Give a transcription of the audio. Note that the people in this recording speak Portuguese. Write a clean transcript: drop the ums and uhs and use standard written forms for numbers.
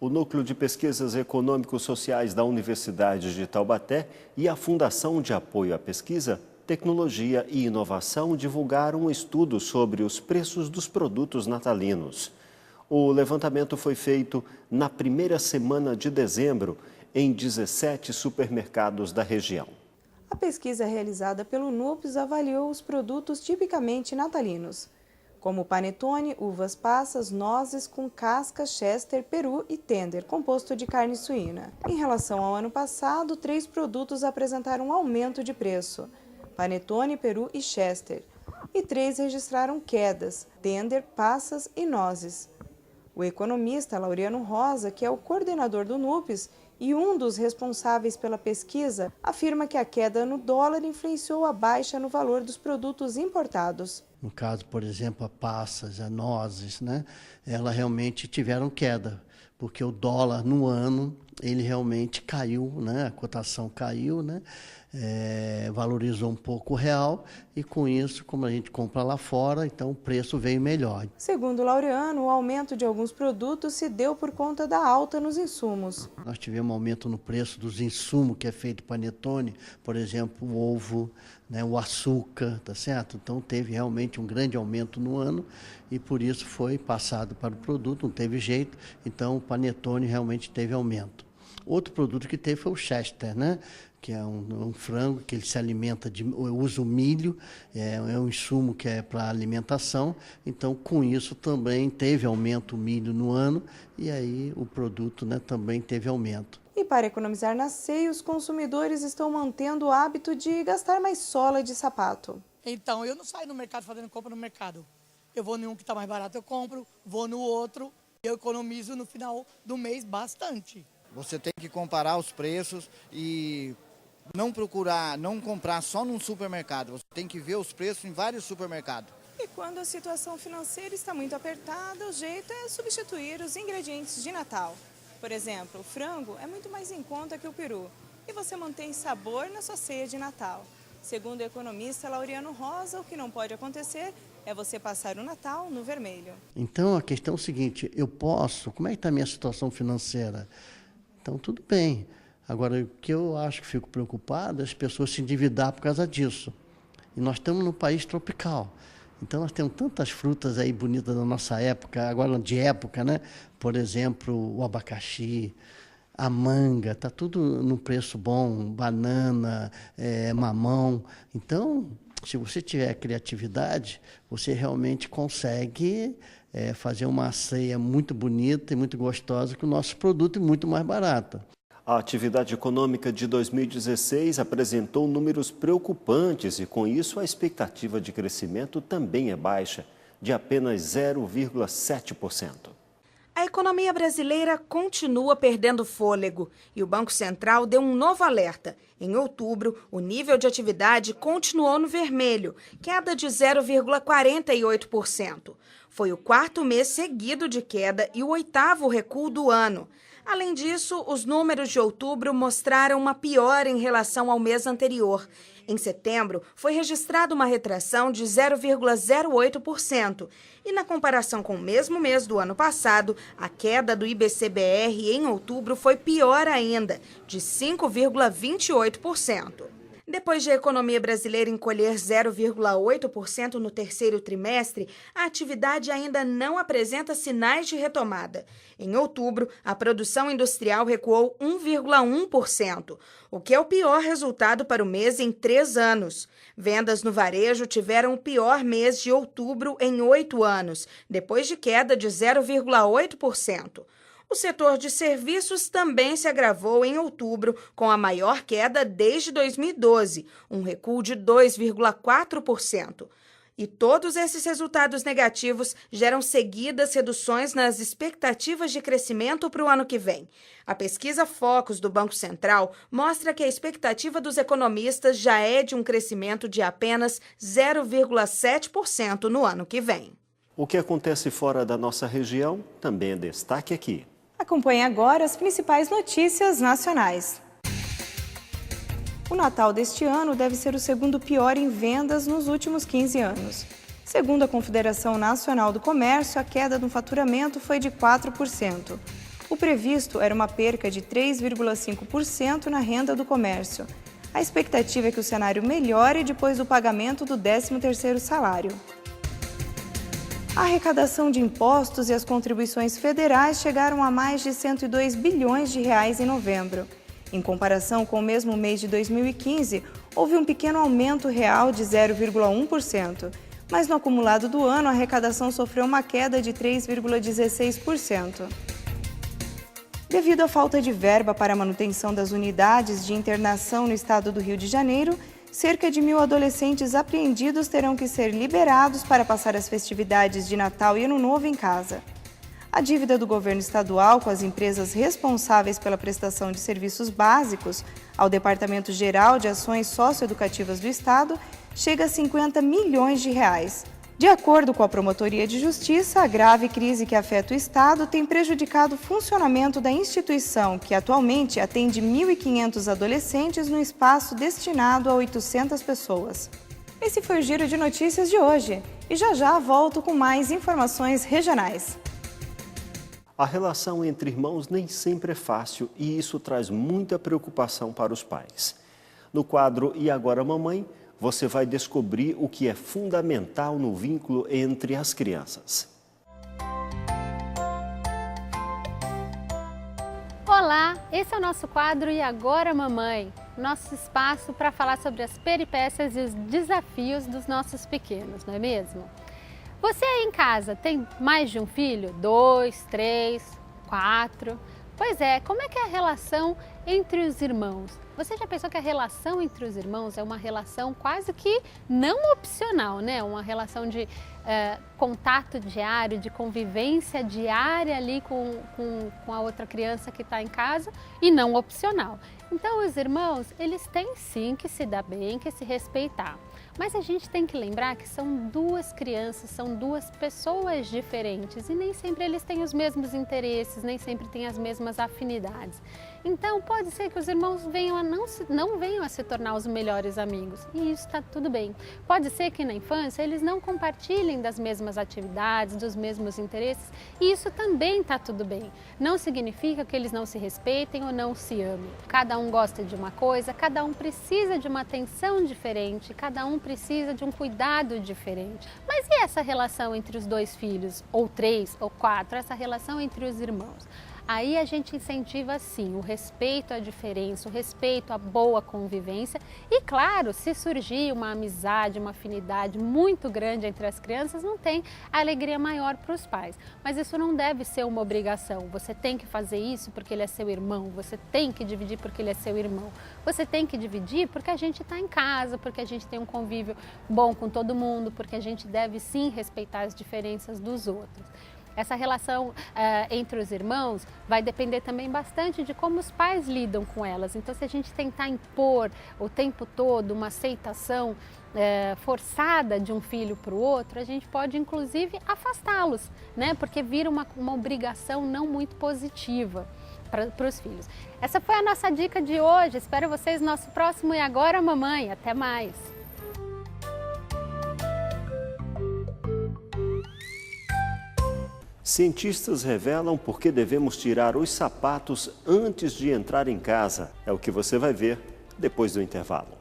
O Núcleo de Pesquisas Econômico-Sociais da Universidade de Taubaté e a Fundação de Apoio à Pesquisa, Tecnologia e Inovação divulgaram um estudo sobre os preços dos produtos natalinos. O levantamento foi feito na primeira semana de dezembro em 17 supermercados da região. A pesquisa realizada pelo NUPES avaliou os produtos tipicamente natalinos, como panetone, uvas passas, nozes com casca, chester, peru e tender, composto de carne suína. Em relação ao ano passado, 3 produtos apresentaram um aumento de preço: panetone, peru e chester. E 3 registraram quedas: tender, passas e nozes. O economista Laureano Rosa, que é o coordenador do NUPES e um dos responsáveis pela pesquisa, afirma que a queda no dólar influenciou a baixa no valor dos produtos importados. No caso, por exemplo, a passas, a nozes, elas realmente tiveram queda, porque o dólar no ano, ele realmente caiu, a cotação caiu, valorizou um pouco o real e com isso, como a gente compra lá fora, então o preço veio melhor. Segundo Laureano, o aumento de alguns produtos se deu por conta da alta nos insumos. Nós tivemos um aumento no preço dos insumos que é feito panetone, por exemplo, o ovo, o açúcar, tá certo? Então teve realmente um grande aumento no ano e por isso foi passado para o produto, não teve jeito, então o panetone realmente teve aumento. Outro produto que teve foi o chester, que é um frango que ele se alimenta, usa o milho, é um insumo que é para alimentação, então com isso também teve aumento o milho no ano e aí o produto também teve aumento. E para economizar na ceia, os consumidores estão mantendo o hábito de gastar mais sola de sapato. Então, eu não saio no mercado fazendo compra no mercado. Eu vou em um que está mais barato, eu compro, vou no outro, eu economizo no final do mês bastante. Você tem que comparar os preços e não comprar só num supermercado. Você tem que ver os preços em vários supermercados. E quando a situação financeira está muito apertada, o jeito é substituir os ingredientes de Natal. Por exemplo, o frango é muito mais em conta que o peru e você mantém sabor na sua ceia de Natal. Segundo o economista Laureano Rosa, o que não pode acontecer é você passar o Natal no vermelho. Então a questão é o seguinte, como é que está a minha situação financeira? Então tudo bem. Agora, o que eu acho que fico preocupado é as pessoas se endividar por causa disso. E nós estamos num país tropical. Então, nós temos tantas frutas aí bonitas da nossa época, agora de época, Por exemplo, o abacaxi, a manga, está tudo num preço bom, banana, mamão. Então, se você tiver criatividade, você realmente consegue fazer uma ceia muito bonita e muito gostosa com o nosso produto e muito mais barata. A atividade econômica de 2016 apresentou números preocupantes e, com isso, a expectativa de crescimento também é baixa, de apenas 0,7%. A economia brasileira continua perdendo fôlego e o Banco Central deu um novo alerta. Em outubro, o nível de atividade continuou no vermelho, queda de 0,48%. Foi o 4º mês seguido de queda e o 8º recuo do ano. Além disso, os números de outubro mostraram uma piora em relação ao mês anterior. Em setembro, foi registrada uma retração de 0,08%. E na comparação com o mesmo mês do ano passado, a queda do IBC-BR em outubro foi pior ainda, de 5,28%. Depois de a economia brasileira encolher 0,8% no terceiro trimestre, a atividade ainda não apresenta sinais de retomada. Em outubro, a produção industrial recuou 1,1%, o que é o pior resultado para o mês em 3 anos. Vendas no varejo tiveram o pior mês de outubro em 8 anos, depois de queda de 0,8%. O setor de serviços também se agravou em outubro, com a maior queda desde 2012, um recuo de 2,4%. E todos esses resultados negativos geram seguidas reduções nas expectativas de crescimento para o ano que vem. A pesquisa Focus do Banco Central mostra que a expectativa dos economistas já é de um crescimento de apenas 0,7% no ano que vem. O que acontece fora da nossa região também é destaque aqui. Acompanhe agora as principais notícias nacionais. O Natal deste ano deve ser o segundo pior em vendas nos últimos 15 anos. Segundo a Confederação Nacional do Comércio, a queda no faturamento foi de 4%. O previsto era uma perca de 3,5% na renda do comércio. A expectativa é que o cenário melhore depois do pagamento do 13º salário. A arrecadação de impostos e as contribuições federais chegaram a mais de 102 bilhões de reais em novembro. Em comparação com o mesmo mês de 2015, houve um pequeno aumento real de 0,1%, mas no acumulado do ano a arrecadação sofreu uma queda de 3,16%. Devido à falta de verba para a manutenção das unidades de internação no estado do Rio de Janeiro, cerca de 1.000 adolescentes apreendidos terão que ser liberados para passar as festividades de Natal e Ano Novo em casa. A dívida do governo estadual com as empresas responsáveis pela prestação de serviços básicos ao Departamento Geral de Ações Socioeducativas do Estado chega a 50 milhões de reais. De acordo com a Promotoria de Justiça, a grave crise que afeta o Estado tem prejudicado o funcionamento da instituição, que atualmente atende 1.500 adolescentes no espaço destinado a 800 pessoas. Esse foi o Giro de Notícias de hoje. E já volto com mais informações regionais. A relação entre irmãos nem sempre é fácil e isso traz muita preocupação para os pais. No quadro E Agora Mamãe, você vai descobrir o que é fundamental no vínculo entre as crianças. Olá, esse é o nosso quadro E Agora Mamãe, nosso espaço para falar sobre as peripécias e os desafios dos nossos pequenos, não é mesmo? Você aí em casa tem mais de um filho? 2, 3, 4? Pois é, como é que é a relação entre os irmãos? Você já pensou que a relação entre os irmãos é uma relação quase que não opcional, né? Uma relação de contato diário, de convivência diária ali com a outra criança que está em casa e não opcional. Então os irmãos, eles têm sim que se dar bem, que se respeitar. Mas a gente tem que lembrar que são duas crianças, são duas pessoas diferentes e nem sempre eles têm os mesmos interesses, nem sempre têm as mesmas afinidades. Então pode ser que os irmãos não venham a se tornar os melhores amigos e isso está tudo bem. Pode ser que na infância eles não compartilhem das mesmas atividades, dos mesmos interesses e isso também está tudo bem. Não significa que eles não se respeitem ou não se amem. Cada um gosta de uma coisa, cada um precisa de uma atenção diferente, cada um precisa de um cuidado diferente. Mas e essa relação entre os dois filhos, ou 3 ou 4, essa relação entre os irmãos? Aí a gente incentiva sim o respeito à diferença, o respeito à boa convivência e claro, se surgir uma amizade, uma afinidade muito grande entre as crianças, não tem alegria maior para os pais. Mas isso não deve ser uma obrigação, você tem que fazer isso porque ele é seu irmão, você tem que dividir porque ele é seu irmão. Você tem que dividir porque a gente está em casa, porque a gente tem um convívio bom com todo mundo, porque a gente deve sim respeitar as diferenças dos outros. Essa relação entre os irmãos vai depender também bastante de como os pais lidam com elas. Então, se a gente tentar impor o tempo todo uma aceitação forçada de um filho para o outro, a gente pode inclusive afastá-los, né? Porque vira uma obrigação não muito positiva para os filhos. Essa foi a nossa dica de hoje. Espero vocês no nosso próximo E Agora Mamãe. Até mais! Cientistas revelam por que devemos tirar os sapatos antes de entrar em casa. É o que você vai ver depois do intervalo.